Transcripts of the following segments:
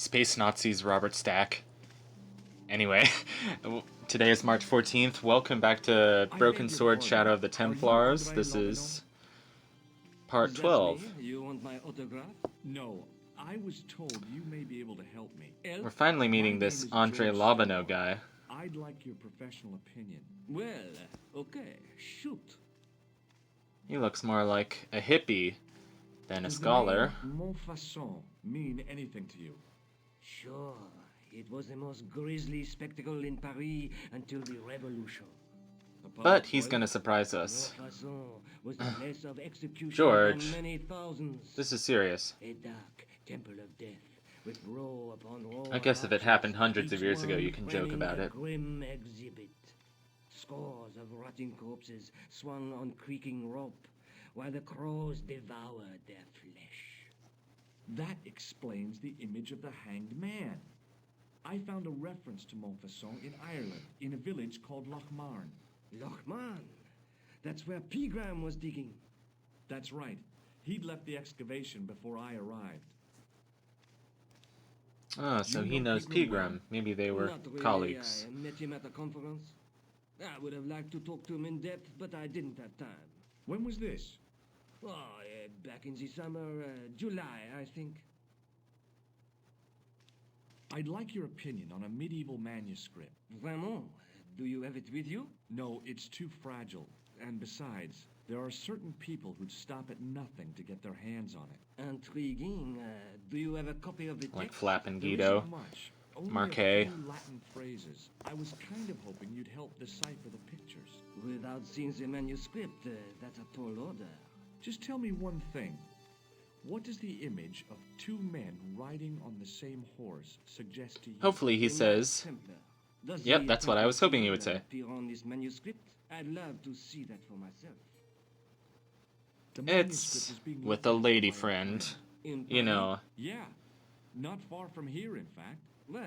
Space Nazis, Robert Stack. Anyway, today is March 14th. Welcome back to Broken Sword Shadow of the Templars. This is part 12. You want my autograph? No. I was told you may be able to help me. We're finally meeting this Andre Labano guy. I'd like your professional opinion. Well, okay, shoot. He looks more like a hippie than a scholar. Does the name Montfaucon mean anything to you? Sure. It was the most grisly spectacle in Paris until the Revolution. But he's gonna surprise us. Montfaucon was the place of execution George, upon many thousands. this is serious. A dark temple of death, with row upon row. I guess if it happened hundreds of years ago, you can joke about it. Grim exhibit. Scores of rotting corpses swung on creaking rope, while the crows devoured their flesh. That explains the image of the hanged man. I found a reference to Montfaucon in Ireland, in a village called Lochmarn. Lochmarn. That's where Pegram was digging. That's right. He'd left the excavation before I arrived. Oh, so he knows Pegram. Maybe they were Not really. colleagues. I met him at a conference. I would have liked to talk to him in depth, but I didn't have time. When was this? Oh, back in the summer, July, I think. I'd like your opinion on a medieval manuscript. Vraiment? Do you have it with you? No, it's too fragile. And besides, there are certain people who'd stop at nothing to get their hands on it. Intriguing. Do you have a copy of the text? Like Flappin' There Guido. isn't much. Only Marquet. a few Latin phrases. I was kind of hoping you'd help decipher the pictures. Without seeing the manuscript, that's a tall order. Just tell me one thing. What does the image of two men riding on the same horse suggest to you? Hopefully he says, Does yep, the that's what I was hoping he would say. appear on this manuscript? I'd love to see that for myself. The manuscript it's is being with looked a at lady by a friend. In You Paris? know, Yeah, not far from here, in fact. Well,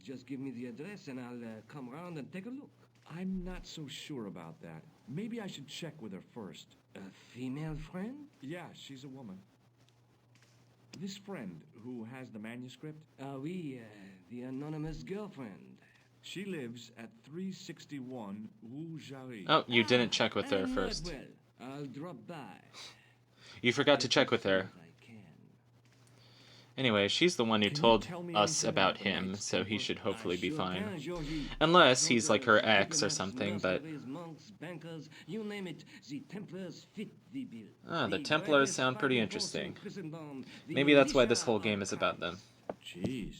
just give me the address and I'll come round and take a look. I'm not so sure about that. Maybe I should check with her first. A female friend? Yeah, she's a woman. This friend who has the manuscript, Oui, the anonymous girlfriend. she lives at 361 Rue Jarry. oh, you didn't check with her I know it first. well. I'll drop by. You forgot to check with her. If I can. Anyway, she's the one who Can you told tell me us anything about about the him, Knights so he Templar? should hopefully be Sure fine. can, Georgie. Unless he's like her Soldiers, ex or diplomats, something, but... mercenaries, monks, bankers, you name it, the Templars fit the bill. Ah, the The Templars greatest sound pretty fighting force in interesting. Christendom, the Maybe that's why militia this whole of game is about them. Christ. Jeez.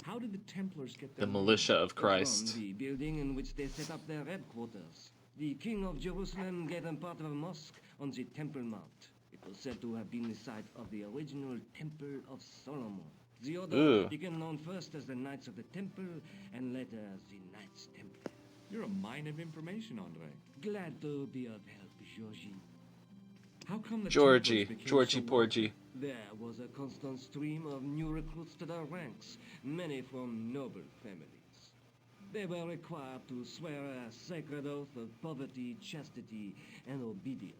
How did the Templars get The their militia of From Christ. the building in which they set up their headquarters. The King of Jerusalem gave them part of a mosque on the Temple Mount. It was said to have been the site of the original Temple of Solomon. The order Ooh. became known first as the Knights of the Temple, and later as the Knights Templar. You're a mine of information, Andre. Glad to be of help, Georgie. How come the Georgie. Templars became Georgie so Porgy. There was a constant stream of new recruits to their ranks, many from noble families. They were required to swear a sacred oath of poverty, chastity, and obedience.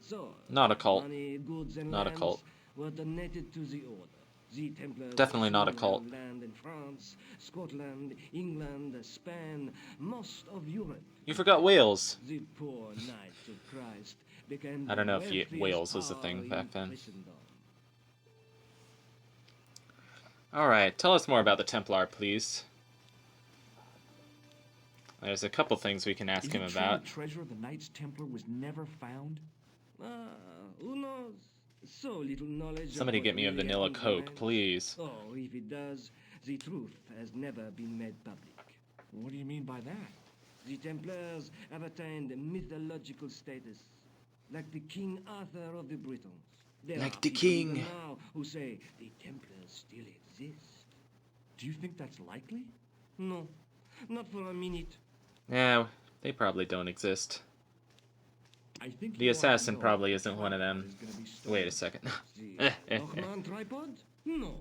So, Not a cult. money, goods, and Not a lands cult. were donated to the order. The Templars Definitely not a soon cult. held land in France, Scotland, England, Spain, most of Europe. You forgot Wales. The poor Knights of Christ became I don't know the if wealthiest Wales was a power thing in back then. Christendom. Alright, tell us more about the Templar, please. There's a couple things we can ask Is him it true about. the treasure of the Knights Templar was never found? Who knows? So little knowledge. Somebody of get what me a really vanilla happened to Coke, man. please. Oh, if it does, the truth has never been made public. What do you mean by that? The Templars have attained mythological status, like the King Arthur of the Britons. There Like are the people even king. now who say the Templars still exist. Do you think that's likely? No, not for a minute. Yeah, they probably don't exist. I think The you ought to assassin know probably the isn't one of tripod them. is gonna be stolen. Wait a second. The Lochmarn tripod? No.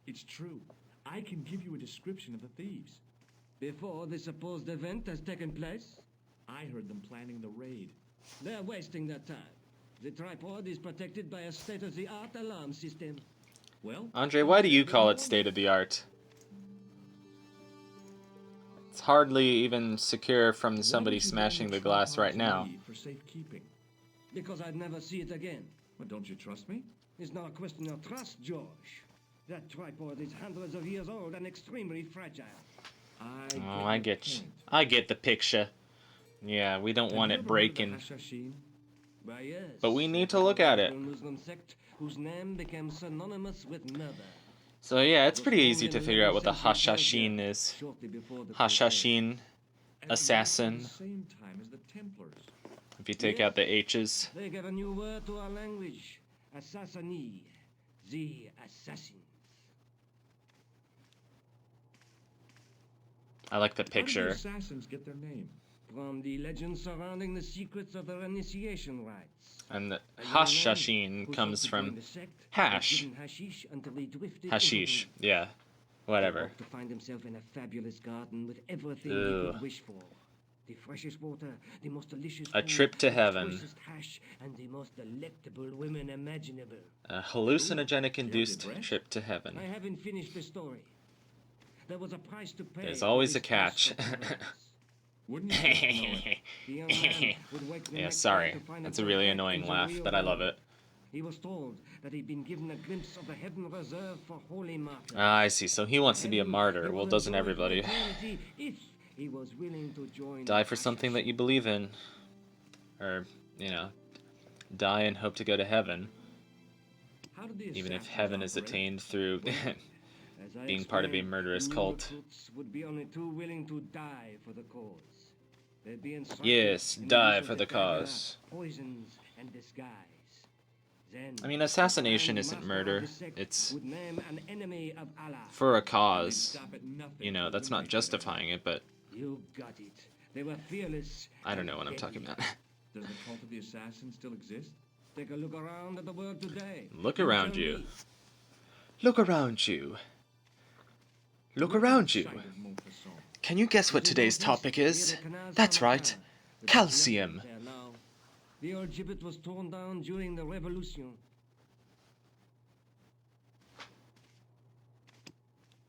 It's true. I can give you a description of the thieves. Before the supposed event has taken place, I heard them planning the raid. they're wasting their time. The tripod is protected by a state-of-the-art alarm system. Well, Andre, why do you call it state-of-the-art? It's hardly even secure from somebody smashing the glass right now. For safekeeping. Because I'd never see it again. Well, don't you trust me? It's not a question of trust, George. That tripod is hundreds of years old and extremely fragile. I get the picture. Yeah, we don't want it breaking. Why, yes, But we need to look at it. Muslim sect whose name became synonymous with murder. So yeah, it's pretty easy to figure out what the Hashashin is. Hashashin, assassin. At the same time as the Templars. If you take out the H's. They gave a new word to our language. Assassini. The assassins. I like the How did picture. the assassins get their name? From the legends surrounding the secrets of their initiation rites. And the Hashashin comes from hash. Hashish, yeah. Whatever. To find himself in a fabulous garden with everything he could wish for. The freshest water, the most delicious A food, trip to heaven. the choicest hash, and the most delectable women imaginable. A hallucinogenic-induced trip to heaven. I haven't finished the story. There was a price to pay. There's for always this a catch. Wouldn't you know it? The young man would wake the Yeah, next sorry. day to find That's a himself really back annoying in the laugh, real but I love world. it. He was told that he'd been given a glimpse of the heaven reserved for holy martyrs. Ah, I see. So he wants to be a martyr. Well, doesn't everybody? If he was willing to join Die for something that you believe in. Or, you know, die and hope to go to heaven. How did the Even if assassins heaven is operate? attained through As I being part of a explained, murderous new cult. recruits would be only too willing to die for the cause. They'd be instructed Yes, in the die use of for the the dagger, cause. Poisons and disguise. Then, I mean, assassination the isn't master murder. of the sect It's would name an enemy of Allah. for a They'd cause. stop at nothing You know, to that's not eliminate justifying it, but You got it. They were fearless. I don't and know what I'm talking deadly. about. Does the cult of the assassins still exist? Take a look around at the world today. Look and around tell you. me. Look around you. Look Look around at the you. site of Montfaucon. Can you guess what As you today's notice, topic near is? the canals That's of right. Macabre, the Calcium. there now. The old gibbet was torn down during the revolution.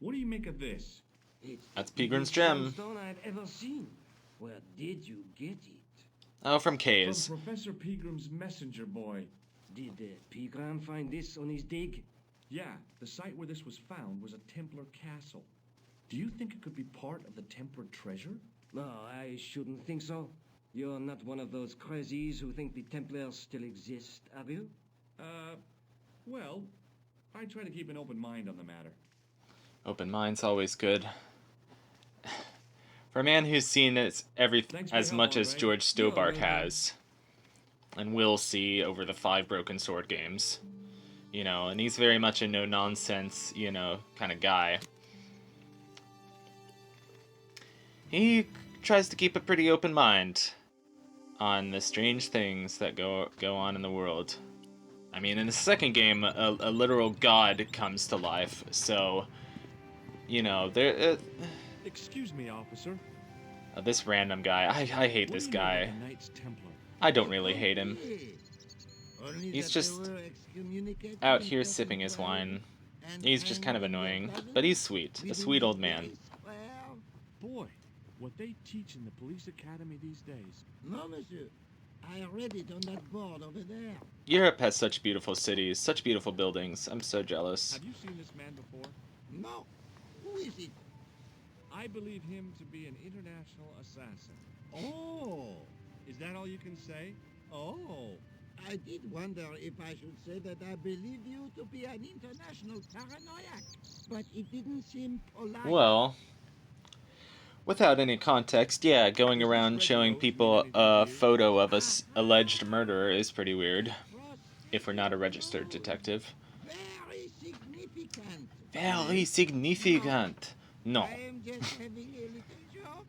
What do you make of this? It's That's the Peagram's biggest gem. stone I'd ever seen. Where did you get it? Oh, from From K's. Professor Peagram's messenger boy. Did Pegram find this on his dig? Yeah, the site where this was found was a Templar castle. Do you think it could be part of the Templar treasure? No, I shouldn't think so. You're not one of those crazies who think the Templars still exist, are you? Well, I try to keep an open mind on the matter. Open mind's always good. For a man who's seen as Thanks for as your much help, as Andre. George Stobart welcome. has, and will see over the 5 Broken Sword games, you know, and he's very much a no-nonsense, you know, kind of guy. He tries to keep a pretty open mind on the strange things that go on in the world. I mean, in the second game, a literal god comes to life, so, you know, there. Excuse me, officer. This random guy, I hate this guy. Knights Templar. I don't really hate him. He's just out here sipping his wine. He's just kind of annoying, but he's sweet. A sweet old man. Boy, what they teach in the police academy these days. No, monsieur. I read it on that board over there. Europe has such beautiful cities, such beautiful buildings. I'm so jealous. Have you seen this man before? No. Who is it? I believe him to be an international assassin. Oh. Is that all you can say? Oh. I did wonder if I should say that I believe you to be an international paranoiac, but it didn't seem polite. Well, without any context, yeah, going around showing people a photo of a alleged murderer is pretty weird. If we're not a registered detective. Very significant. Very significant. No. I am just having a little joke.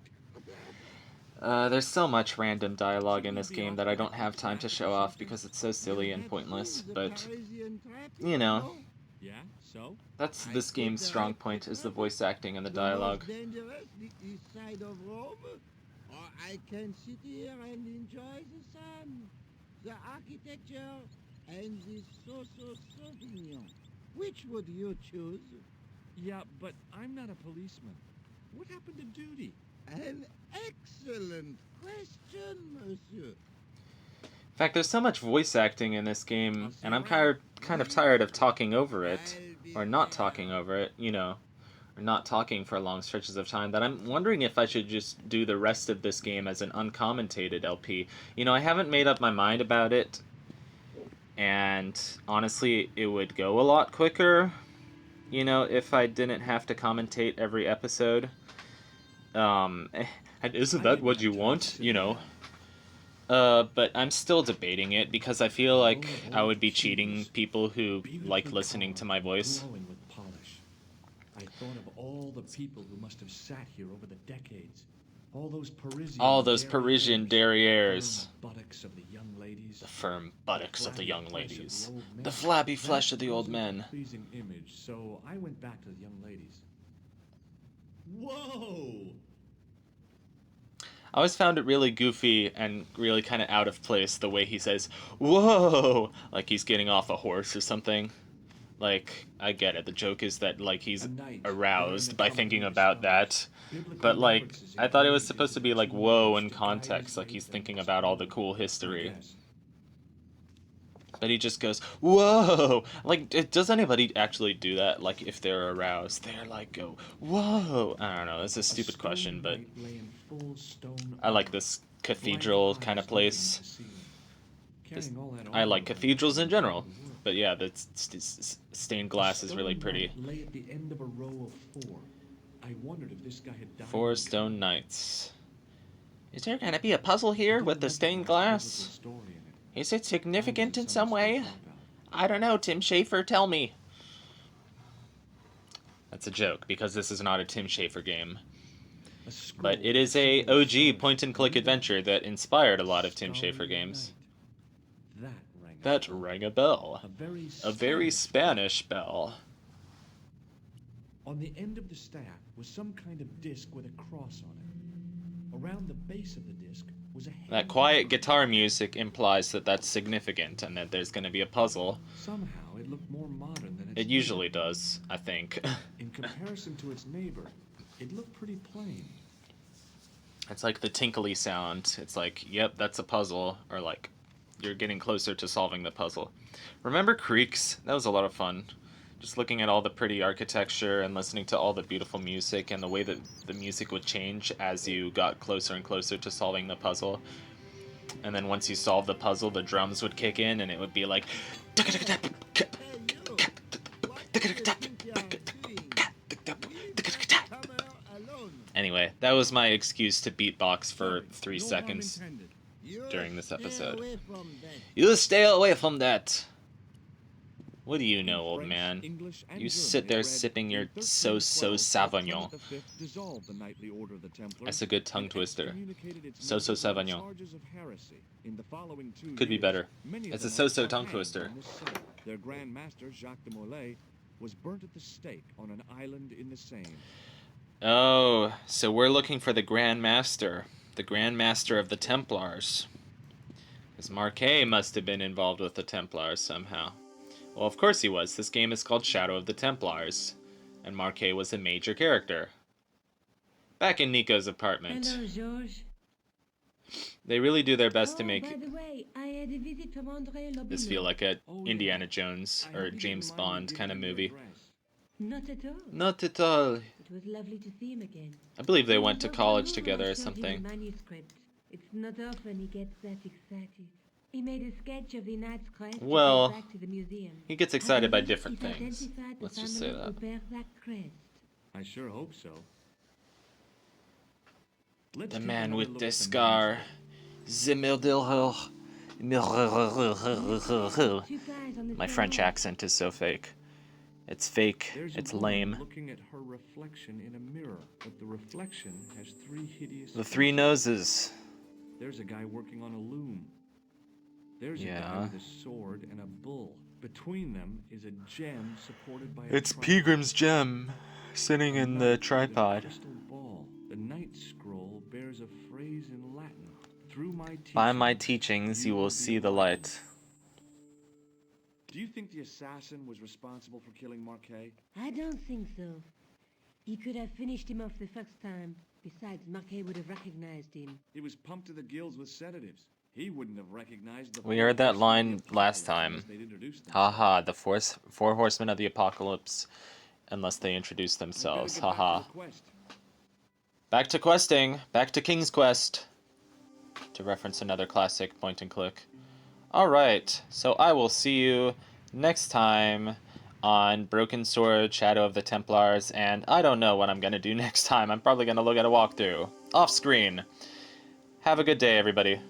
There's so much random dialogue in this game that I don't have time to show off because it's so silly and pointless, but, you know, Yeah, so? that's this game's strong point, is the voice acting and the dialogue. The most dangerous, the east side of Rome, or I can sit here and enjoy the sun, the architecture, and the Sauvignon. Which would you choose? Yeah, but I'm not a policeman. What happened to duty? An excellent question, monsieur. In fact, there's so much voice acting in this game, and I'm kind of tired of talking over it, or not talking over it, you know, or not talking for long stretches of time, that I'm wondering if I should just do the rest of this game as an uncommentated LP. You know, I haven't made up my mind about it, and honestly, it would go a lot quicker, you know, if I didn't have to commentate every episode. And isn't that what you want? You know. But I'm still debating it because I feel like I would be cheating people who like listening to my voice. Glowing with polish. I thought of all the people who must have sat here over the decades. All those Parisian derrières. Buttocks of the young ladies. The firm buttocks of the young ladies. The flabby flesh of the old men. Pleasing image, so I went back to the young ladies. Whoa! I always found it really goofy and really kind of out of place the way he says, "Whoa!" Like he's getting off a horse or something. Like, I get it. The joke is that, like, he's aroused by thinking about that. But, like, I thought it was supposed to be, like, whoa in context. Like, he's thinking about all the cool history. But he just goes, whoa! Like, does anybody actually do that? Like, if they're aroused, they're like, go, whoa! I don't know, it's a stupid question, but I like this cathedral kind of place. I like cathedrals in general. But yeah, the stained glass is really pretty. Lay at the end of a row of 4. I wondered if this guy had died. 4 stone knights. Is there gonna be a puzzle here with the stained glass? Is it significant in some way? I don't know, Tim Schafer, tell me. That's a joke, because this is not a Tim Schafer game. But it is a OG point-and-click adventure that inspired a lot of Tim Schafer games. That rang a bell. A very Spanish bell. On the end of the staff was some kind of disc with a cross on it. Around the base of the disc was a... That quiet guitar music implies that that's significant and that there's going to be a puzzle. Somehow it looked more modern than it usually does, I think. In comparison to its neighbor, it looked pretty plain. It's like the tinkly sound. It's like, yep, that's a puzzle, or like, you're getting closer to solving the puzzle. Remember Creeks? That was a lot of fun. Just looking at all the pretty architecture and listening to all the beautiful music and the way that the music would change as you got closer and closer to solving the puzzle. And then once you solved the puzzle, the drums would kick in and it would be like... Anyway, that was my excuse to beatbox for 3 seconds during this episode. You stay away from that! What do you know, old man? You sit there sipping your so-so Sauvignon. That's a good tongue twister. So-so Sauvignon. Could be better. It's a so-so tongue twister. Their Grand Master, Jacques de Molay, was burnt at the stake on an island in the Seine. Oh, so we're looking for the Grand Master. The Grand Master of the Templars. Because Marquet must have been involved with the Templars somehow. Well, of course he was. This game is called Shadow of the Templars. And Marquet was a major character. Back in Nico's apartment. Hello, George. They really do their best to make by the way, I had a visit from André Lobinot. this feel like a Indiana Jones or James Bond kind of movie. Not at all. Not at all. It was lovely to see him again. I believe they went to college together or something. Manuscript. It's not often he gets that excited. He made a sketch of the Knight's Crest Well, to take back to the museum. He gets excited by I believe different he's things. identified the Let's just say family that. who bear that crest. I sure hope so. Let's The take man another with look the at the scar. Two guys on the My same French wall. accent is so fake. It's fake. There's a It's woman lame. looking at her reflection in a mirror, but the reflection has 3 hideous The 3 noses. There's a guy working on a loom. There's a guy Yeah. with a sword and a bull. Between them is a gem supported by a It's tripod. Peagram's gem, sitting in A the knight with a tripod. crystal ball. The night scroll bears a phrase in Latin. Through my By my teachings, teachings you will see the light. Do you think the assassin was responsible for killing Marquet? I don't think so. He could have finished him off the first time. Besides, Marquet would have recognized him. He was pumped to the gills with sedatives. He wouldn't have recognized the... We heard that forces of line the last apocalypse time. unless they'd introduced themselves. Haha, the four horsemen of the apocalypse, unless they introduce I better themselves. get back to Haha. the quest. Back to questing. Back to King's Quest. To reference another classic point and click. Alright, so I will see you next time on Broken Sword, Shadow of the Templars, and I don't know what I'm going to do next time. I'm probably going to look at a walkthrough. Off screen. Have a good day, everybody.